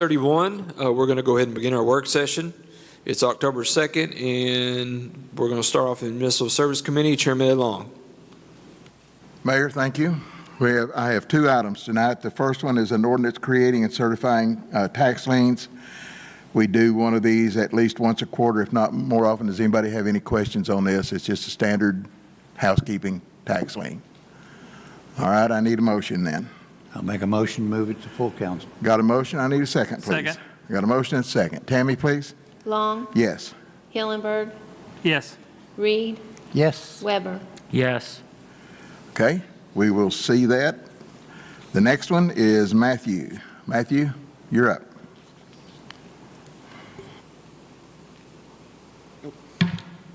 31, we're going to go ahead and begin our work session. It's October 2nd, and we're going to start off in the Municipal Service Committee. Chairman Ed Long. Mayor, thank you. I have two items tonight. The first one is an ordinance creating and certifying tax liens. We do one of these at least once a quarter, if not more often. Does anybody have any questions on this? It's just a standard housekeeping tax lien. All right, I need a motion then. I'll make a motion to move it to full council. Got a motion? I need a second, please. Second. Got a motion and a second. Tammy, please. Long, Yes. Hillenberg, Yes. Reed, Yes. Weber. Yes. Okay, we will see that. The next one is Matthew. Matthew, you're up.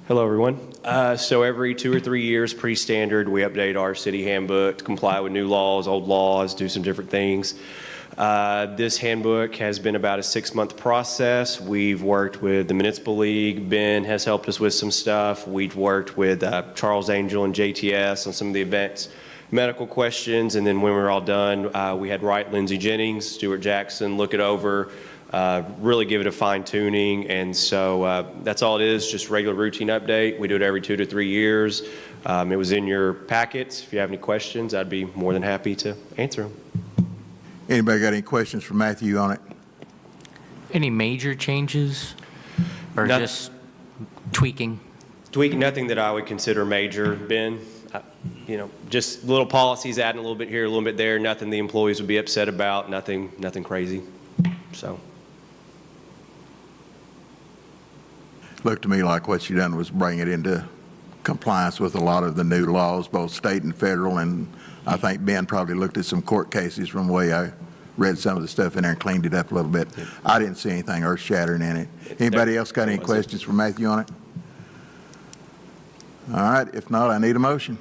Hello, everyone. So every 2 or 3 years, pretty standard, we update our city handbook to comply with new laws, old laws, do some different things. This handbook has been about a 6-month process. We've worked with the Municipal League. Ben has helped us with some stuff. We've worked with Charles Angel and JTS on some of the events, medical questions, and then when we were all done, we had Wright, Lindsey Jennings, Stuart Jackson look it over, really give it a fine tuning, and so that's all it is, just regular routine update. We do it every 2 to 3 years. It was in your packets. If you have any questions, I'd be more than happy to answer them. Anybody got any questions for Matthew on it? Any major changes or Not- just tweaking? Tweaking, nothing that I would consider major, Ben. Just little policies, adding a little bit here, a little bit there, nothing the employees would be upset about, nothing crazy, so. Looked to me like what you done was bring it into compliance with a lot of the new laws, both state and federal, and I think Ben probably looked at some court cases from the way I read some of the stuff in there and cleaned it up a little bit. I didn't see anything earth-shattering in it. Anybody else got any questions for Matthew on it? All right, if not, I need a motion.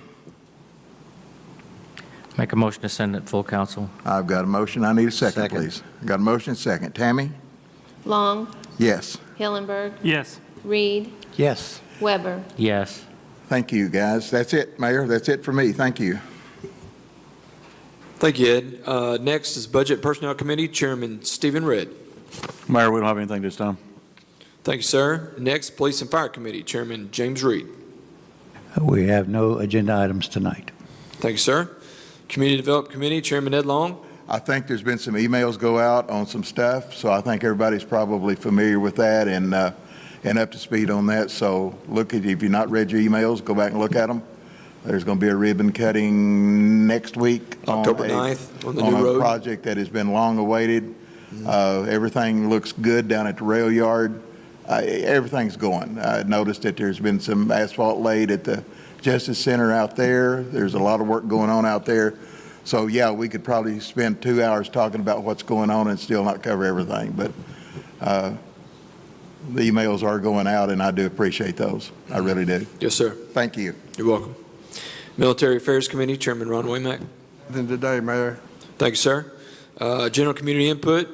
Make a motion to send it full council. I've got a motion. I need a second, Second. please. Got a motion, second. Tammy? Long, Yes. Hillenberg, Yes. Reed, Yes. Weber. Yes. Thank you, guys. That's it, Mayor. That's it for me. Thank you. Thank you, Ed. Next is Budget Personnel Committee. Chairman Stephen Redd. Mayor, we don't have anything this time. Thank you, sir. Next, Police and Fire Committee. Chairman James Reed. We have no agenda items tonight. Thank you, sir. Community Development Committee. Chairman Ed Long. I think there's been some emails go out on some stuff, so I think everybody's probably familiar with that and up to speed on that. So look at, if you've not read your emails, go back and look at them. There's going to be a ribbon cutting next week October 9th on the new a road. project that has been long awaited. Everything looks good down at the rail yard. Everything's going. I noticed that there's been some asphalt laid at the Justice Center out there. There's a lot of work going on out there. So yeah, we could probably spend 2 hours talking about what's going on and still not cover everything. But the emails are going out, and I do appreciate those. I really do. Yes, sir. Thank you. You're welcome. Military Affairs Committee. Chairman Ron Waymack. Than today, Mayor. Thank you, sir. General community input.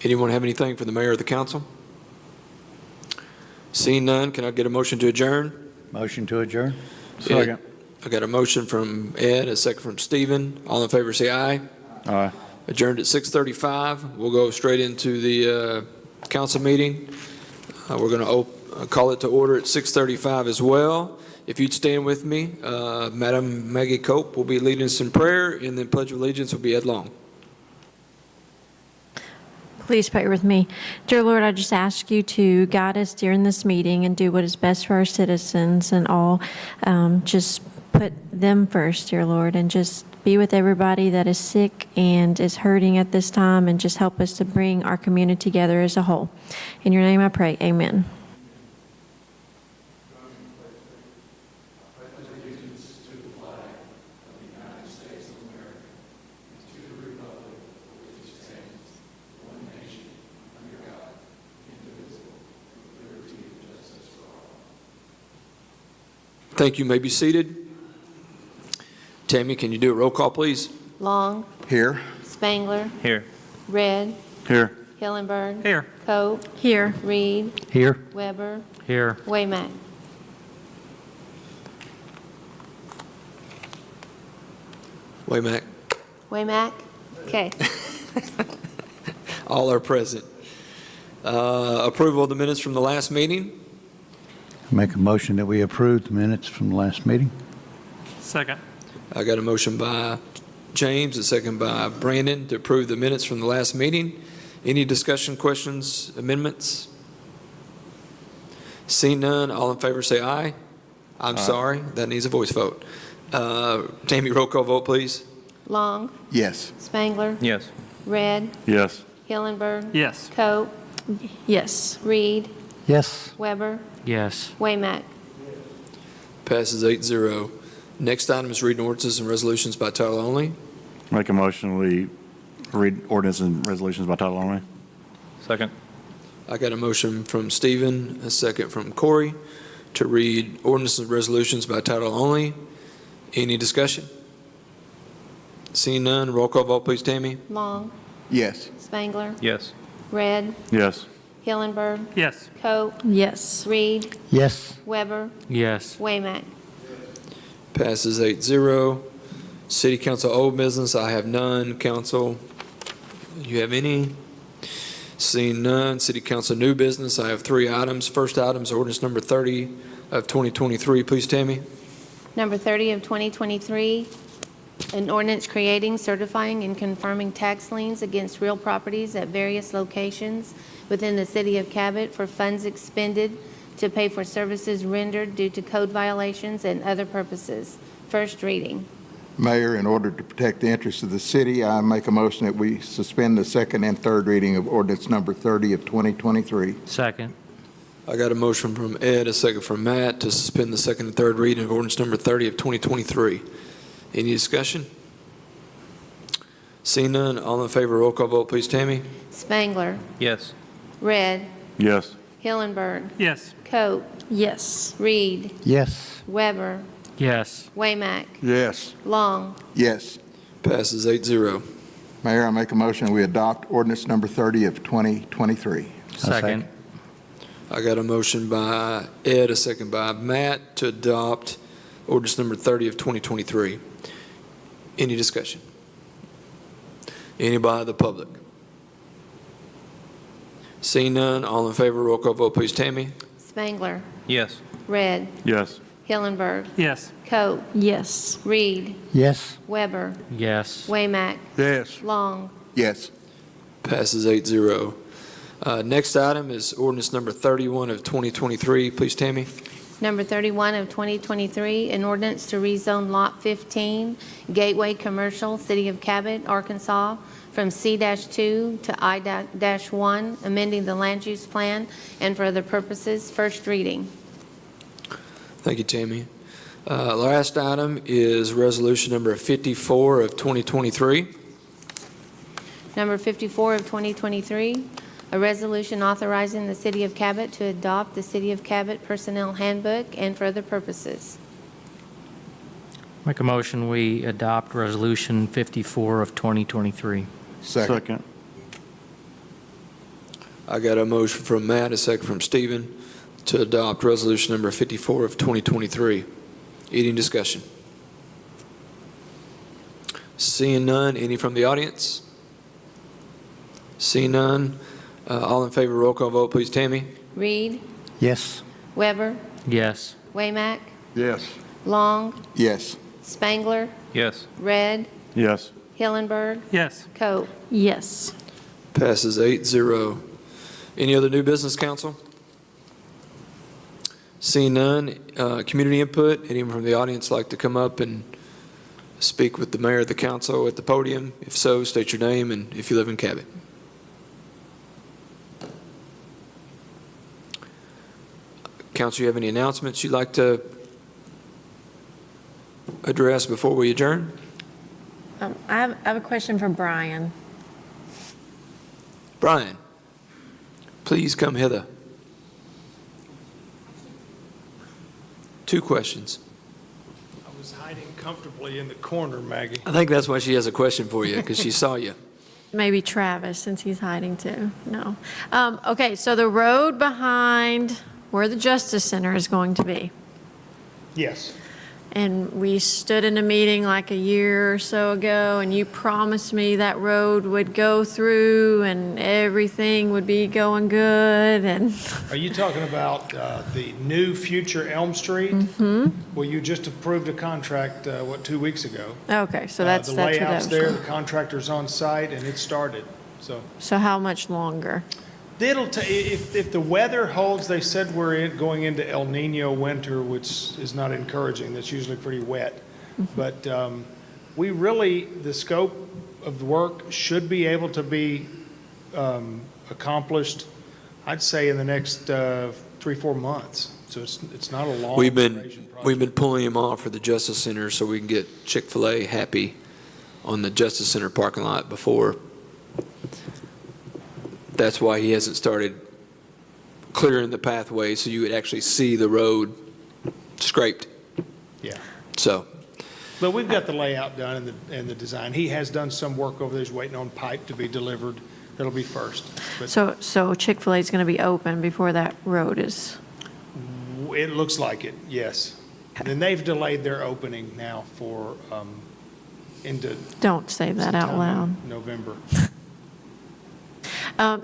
Anyone have anything for the mayor or the council? Seeing none, can I get a motion to adjourn? Motion to adjourn? Second. I got a motion from Ed, a second from Stephen. All in favor say aye. Aye. Adjourned at 6:35. We'll go straight into the council meeting. We're going to call it to order at 6:35 as well. If you'd stand with me, Madam Maggie Cope will be leading us in prayer, and then Pledge of Allegiance will be Ed Long. Please pray with me. Dear Lord, I just ask you to guide us during this meeting and do what is best for our citizens and all. Just put them first, dear Lord, and just be with everybody that is sick and is hurting at this time, and just help us to bring our community together as a whole. In your name I pray, amen. Thank you. You may be seated. Tammy, can you do a roll call, please? Long, Here. Spangler, Here. Red, Here. Hillenberg, Here. Cope, Here. Reed, Here. Weber, Here. Waymack. Waymack. Waymack? Okay. All are present. Approval of the minutes from the last meeting. Make a motion that we approve the minutes from the last meeting. Second. I got a motion by James, a second by Brandon to approve the minutes from the last meeting. Any discussion, questions, amendments? Seeing none, all in favor say aye. I'm sorry, that needs a voice vote. Tammy, roll call vote, please. Long, Yes. Spangler, Yes. Red, Yes. Hillenberg, Yes. Coe, Yes. Reed, Yes. Weber, Yes. Waymack. Passes 8-0. Next item is reading ordinances and resolutions by title only. Make a motion, we read ordinance and resolutions by title only. Second. I got a motion from Stephen, a second from Corey, to read ordinances and resolutions by title only. Any discussion? Seeing none, roll call vote, please, Tammy. Long, Yes. Spangler, Yes. Red, Yes. Hillenberg, Yes. Coe, Yes. Reed, Yes. Weber, Yes. Waymack. Passes 8-0. City Council old business, I have none. Council, you have any? Seeing none. City Council new business, I have 3 items. First item is ordinance number 30 of 2023. Please, Tammy. Number 30 of 2023, an ordinance creating, certifying, and confirming tax liens against real properties at various locations within the city of Cabot for funds expended to pay for services rendered due to code violations and other purposes. First reading. Mayor, in order to protect the interests of the city, I make a motion that we suspend the second and third reading of ordinance number 30 of 2023. Second. I got a motion from Ed, a second from Matt, to suspend the second and third reading of ordinance number 30 of 2023. Any discussion? Seeing none, all in favor, roll call vote, please, Tammy. Spangler, Yes. Red, Yes. Hillenberg, Yes. Coe, Yes. Reed, Yes. Weber, Yes. Waymack, Yes. Long. Yes. Passes 8-0. Mayor, I make a motion we adopt ordinance number 30 of 2023. Second. I got a motion by Ed, a second by Matt, to adopt ordinance number 30 of 2023. Any discussion? Anybody of the public? Seeing none, all in favor, roll call vote, please, Tammy. Spangler, Yes. Red, Yes. Hillenberg, Yes. Coe, Yes. Reed, Yes. Weber, Yes. Waymack, Yes. Long. Yes. Passes 8-0. Next item is ordinance number 31 of 2023. Please, Tammy. Number 31 of 2023, an ordinance to rezone Lot 15, Gateway Commercial, City of Cabot, Arkansas, from C-2 to I-1, amending the land use plan and for other purposes. First reading. Thank you, Tammy. Last item is resolution number 54 of 2023. Number 54 of 2023, a resolution authorizing the City of Cabot to adopt the City of Cabot Personnel Handbook and for other purposes. Make a motion, we adopt Resolution 54 of 2023. Second. I got a motion from Matt, a second from Stephen, to adopt resolution number 54 of 2023. Any discussion? Seeing none, any from the audience? Seeing none, all in favor, roll call vote, please, Tammy. Reed, Yes. Weber, Yes. Waymack, Yes. Long, Yes. Spangler, Yes. Red, Yes. Hillenberg, Yes. Coe. Yes. Passes 8-0. Any other new business, council? Seeing none, community input, anyone from the audience like to come up and speak with the mayor of the council at the podium? If so, state your name and if you live in Cabot. Council, you have any announcements you'd like to address before we adjourn? I have a question for Brian. Brian, please come hither. 2 questions. I was hiding comfortably in the corner, Maggie. I think that's why she has a question for you, because she saw you. Maybe Travis, since he's hiding too. No. Okay, so the road behind where the Justice Center is going to be. Yes. And we stood in a meeting like a year or so ago, and you promised me that road would go through and everything would be going good, and Are you talking about the new future Elm Street? Mm-hmm. Well, you just approved a contract, 2 weeks ago? okay, so that's The what that layout's was there, for. the contractor's on site, and it started, so. So how much longer? If the weather holds, they said going into El Nino winter, which is not encouraging, that's usually pretty wet. But the scope of the work should be able to be accomplished, I'd say, in the next 3-4 months. So it's not a long We've duration project. been pulling him off for the Justice Center so we can get Chick-fil-A happy on the Justice Center parking lot before. That's why he hasn't started clearing the pathway so you would actually see the road scraped. Yeah. So, But we've got the layout done and the design. He has done some work over there. He's waiting on pipe to be delivered. That'll be first. But So Chick-fil-A is going to be open before that road is, it looks like it, yes. And they've delayed their opening now for into don't say that out sometime loud. in November.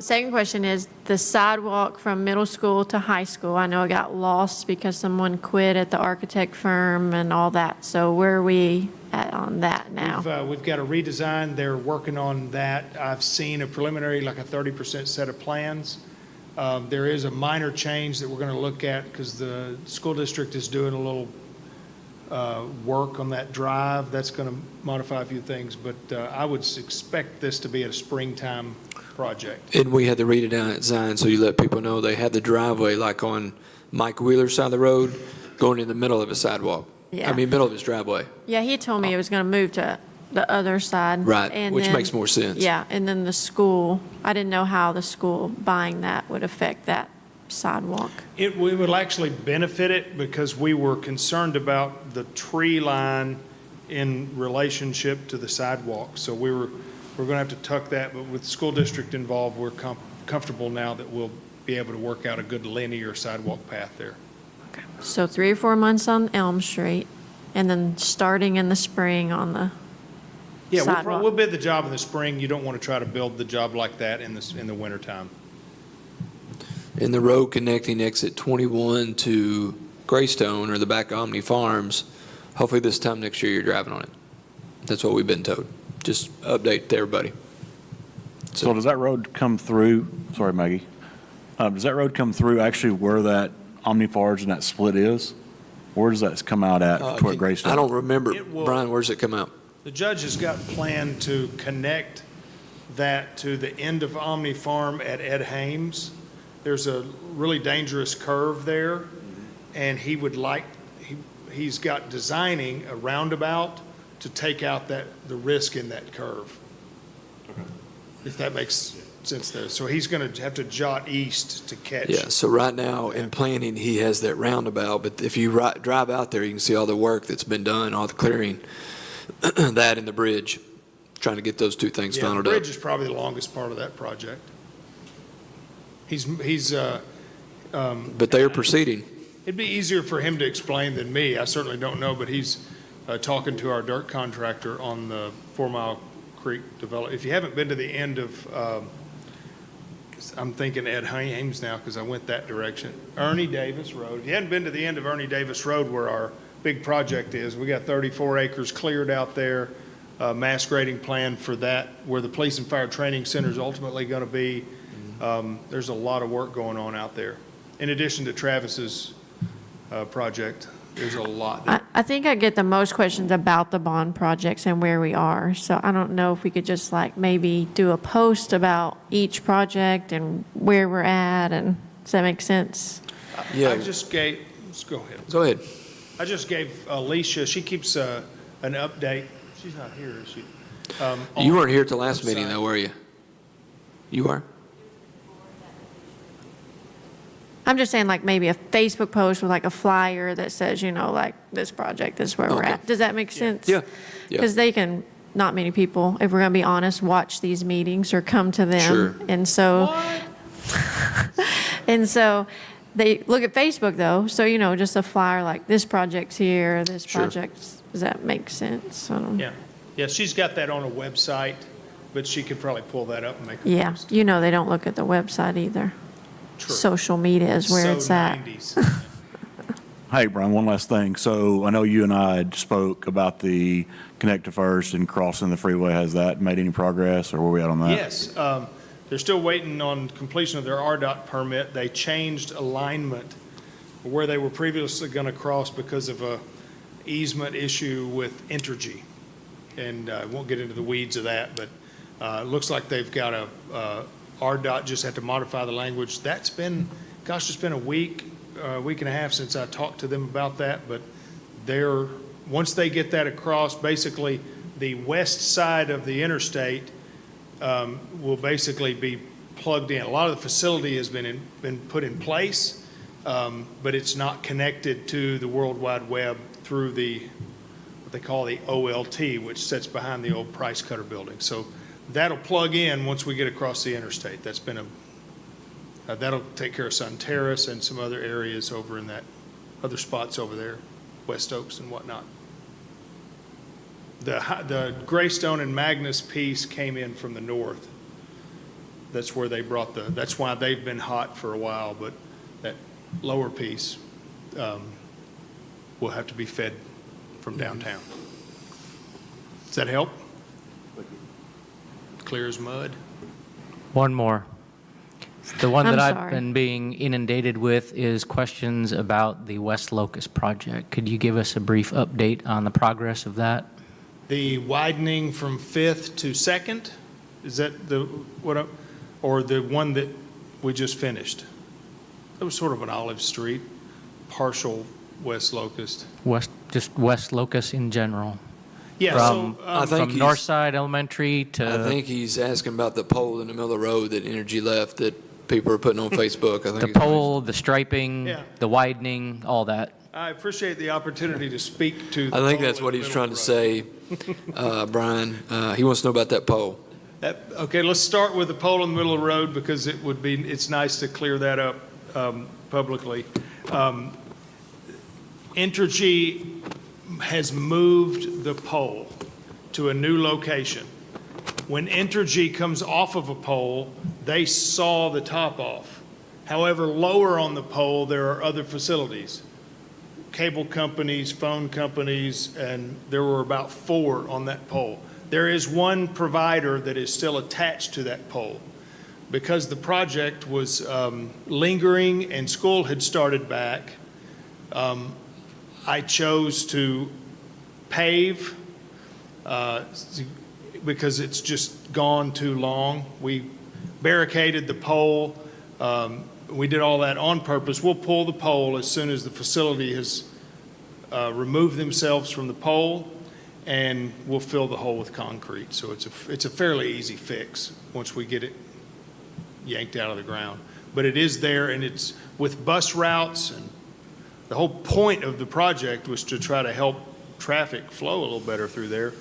Second question is the sidewalk from middle school to high school. I know it got lost because someone quit at the architect firm and all that. So where are we at on that now? We've got a redesign. They're working on that. I've seen a preliminary, like a 30% set of plans. There is a minor change that we're going to look at because the school district is doing a little work on that drive. That's going to modify a few things, but I would expect this to be a springtime project. and we had the redesign, so you let people know they had the driveway like on Mike Wheeler's side of the road going in the middle of his sidewalk. Yeah. I mean, middle of his driveway. Yeah, he told me it was going to move to the other side. Right, and which then- makes more sense. Yeah, and then the school, I didn't know how the school buying that would affect that sidewalk. We will actually benefit it because we were concerned about the tree line in relationship to the sidewalk. So we're going to have to tuck that, but with the school district involved, we're comfortable now that we'll be able to work out a good linear sidewalk path there. So 3 or 4 months on Elm Street, and then starting in the spring on the Yeah, sidewalk. we'll bid the job in the spring. You don't want to try to build the job like that in the wintertime. And the road connecting exit 21 to Greystone or the back of Omni Farms, hopefully this time next year you're driving on it. That's what we've been told. Just update to everybody. So does that road come through, sorry, Maggie, does that road come through actually where that Omnifarge and that split is? Where does that come out at toward Greystone? I don't remember. It will- Brian, where's it come out? The judge has got planned to connect that to the end of Omni Farm at Ed Hames. There's a really dangerous curve there, and he would like, he's got designing a roundabout to take out the risk in that curve. If that makes sense there. So he's going to have to jot east to catch. Yeah, so right now in planning, he has that roundabout, but if you drive out there, you can see all the work that's been done, all the clearing, that and the bridge, trying to get those two things Yeah, the founded up. bridge is probably the longest part of that project. But they are proceeding. It'd be easier for him to explain than me. I certainly don't know, but he's talking to our dirt contractor on the 4 Mile Creek develop. If you haven't been to the end of, I'm thinking Ed Hames now because I went that direction. Ernie Davis Road. If you hadn't been to the end of Ernie Davis Road where our big project is, we got 34 acres cleared out there, mass grading plan for that, where the police and fire training center is ultimately going to be. There's a lot of work going on out there. In addition to Travis's project, there's a lot there. I think I get the most questions about the bond projects and where we are. So I don't know if we could just like maybe do a post about each project and where we're at, and does that make sense? Yeah. Let's go ahead. Go ahead. I just gave Alicia, she keeps an update. She's not here, is she? You on weren't here at the last the meeting site. though, were you? You are? I'm just saying like maybe a Facebook post with like a flyer that says, you know, like this project, this is where we're Okay. at. Does that make sense? Yeah. Because they can, not many people, if we're going to be honest, watch these meetings or come to them. Sure. And so, What? and so they look at Facebook though, so, just a flyer like this project's here, this Sure. project's, does that make sense? I don't- Yeah, yeah, she's got that on a website, but she could probably pull that up and make a Yeah, post. they don't look at the website either. True. Social media is where So it's at. 90s. Hey, Brian, one last thing. So I know you and I had spoke about the Connect to First and crossing the freeway. Has that made any progress, or where are we at on that? Yes, they're still waiting on completion of their RDOT permit. They changed alignment where they were previously going to cross because of a easement issue with Entergy. And I won't get into the weeds of that, but it looks like they've got RDOT just had to modify the language. That's been, gosh, it's been a week and a half since I talked to them about that, but once they get that across, basically the west side of the interstate will basically be plugged in. A lot of the facility has been put in place, but it's not connected to the World Wide Web through what they call the OLT, which sits behind the old Price Cutter building. So that'll plug in once we get across the interstate. That'll take care of Sun Terrace and some other areas over in that, other spots over there, West Oaks and whatnot. The Greystone and Magnus piece came in from the north. That's where they that's why they've been hot for a while, but that lower piece will have to be fed from downtown. Does that help? Clear as mud? One more. The one I'm that I've sorry. been being inundated with is questions about the West Locust project. Could you give us a brief update on the progress of that? The widening from 5th to 2nd, is that or the one that we just finished? It was sort of an Olive Street, partial West Locust. Just West Locust in general? Yeah, From, so, I think from Northside Elementary to... I think he's asking about the pole in the middle of the road that Energy left that people are putting on Facebook. I think the is what pole, the striping, Yeah. the widening, all that. I appreciate the opportunity to speak to the I think pole that's in what the he's middle trying to of the road. say, Brian. He wants to know about that pole. Okay, let's start with the pole in the middle of the road because it's nice to clear that up publicly. Entergy has moved the pole to a new location. When Entergy comes off of a pole, they saw the top off. However, lower on the pole, there are other facilities, cable companies, phone companies, and there were about 4 on that pole. There is one provider that is still attached to that pole. Because the project was lingering and school had started back, I chose to pave because it's just gone too long. We barricaded the pole. We did all that on purpose. We'll pull the pole as soon as the facility has removed themselves from the pole, and we'll fill the hole with concrete. So it's a fairly easy fix once we get it yanked out of the ground. But it is there, and it's with bus routes, and the whole point of the project was to try to help traffic flow a little better through there.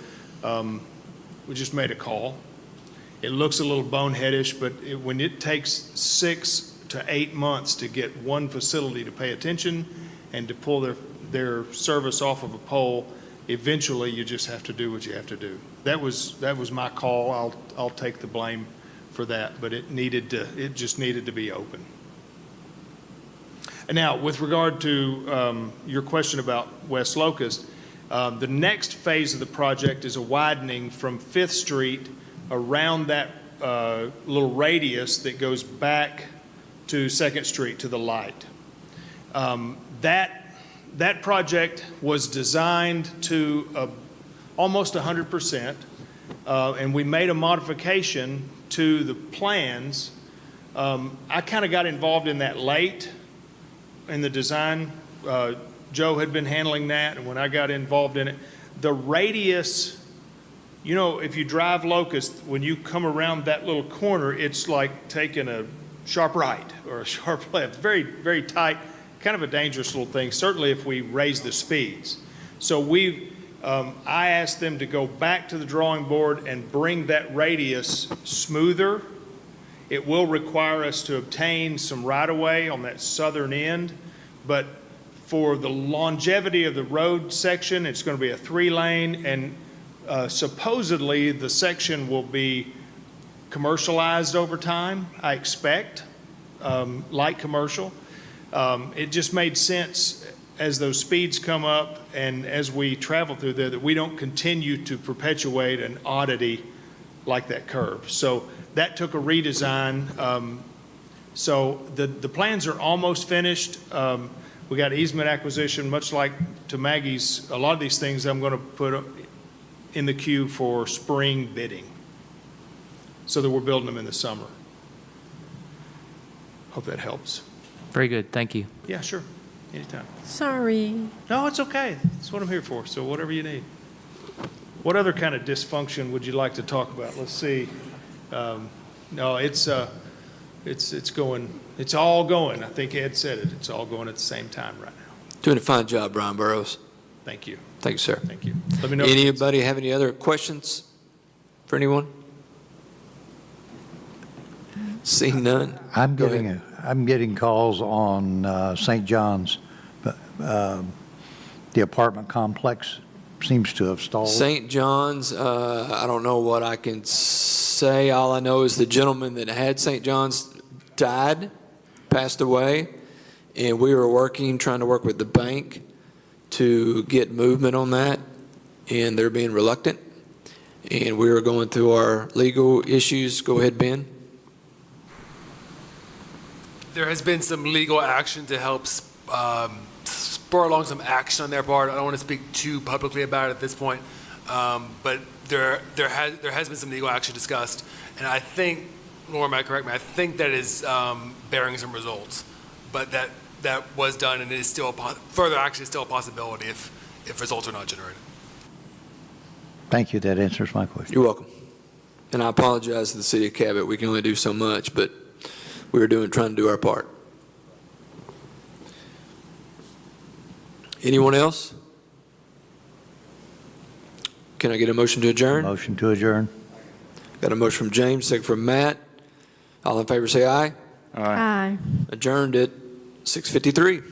We just made a call. It looks a little boneheadish, but when it takes 6 to 8 months to get one facility to pay attention and to pull their service off of a pole, eventually you just have to do what you have to do. That was my call. I'll take the blame for that, but it just needed to be open. And now, with regard to your question about West Locust, the next phase of the project is a widening from 5th Street around that little radius that goes back to 2nd Street to the light. That project was designed to almost 100%, and we made a modification to the plans. I kind of got involved in that late in the design. Joe had been handling that, and when I got involved in it, the radius, if you drive Locust, when you come around that little corner, it's like taking a sharp right or a sharp left. Very, very tight, kind of a dangerous little thing, certainly if we raise the speeds. So I asked them to go back to the drawing board and bring that radius smoother It will require us to obtain some right-of-way on that southern end, but for the longevity of the road section, it's going to be a 3-lane, and supposedly the section will be commercialized over time, I expect, light commercial. It just made sense as those speeds come up and as we travel through there that we don't continue to perpetuate an oddity like that curve. So that took a redesign. So the plans are almost finished. We got easement acquisition, much like to Maggie's, a lot of these things I'm going to put in the queue for spring bidding so that we're building them in the summer. Hope that helps. Very good, thank you. Yeah, sure, anytime. Sorry. No, it's okay. That's what I'm here for, so whatever you need. What other kind of dysfunction would you like to talk about? Let's see. No, it's going, it's all going. I think Ed said it. It's all going at the same time right now. Doing a fine job, Brian Burrows. Thank you. Thank you, sir. Thank you. Let me know. Anybody have any other questions for anyone? Seeing none? I'm Go ahead. getting calls on St. John's, but the apartment complex seems to have stalled. St. John's, I don't know what I can say. All I know is the gentleman that had St. John's died, passed away, and we were trying to work with the bank to get movement on that, and they're being reluctant. And we were going through our legal issues. Go ahead, Ben. There has been some legal action to help spur along some action on their part. I don't want to speak too publicly about it at this point, but there has been some legal action discussed, and I think, Laura might correct me, I think that is bearing some results, but that was done, and it is still further action is still a possibility if results are not generated. Thank you, that answers my question. You're welcome. And I apologize to the city of Cabot. We can only do so much, but we were trying to do our part. Anyone else? Can I get a motion to adjourn? Motion to adjourn. Got a motion from James, second from Matt. All in favor say aye. Aye. Adjourned at 6:53.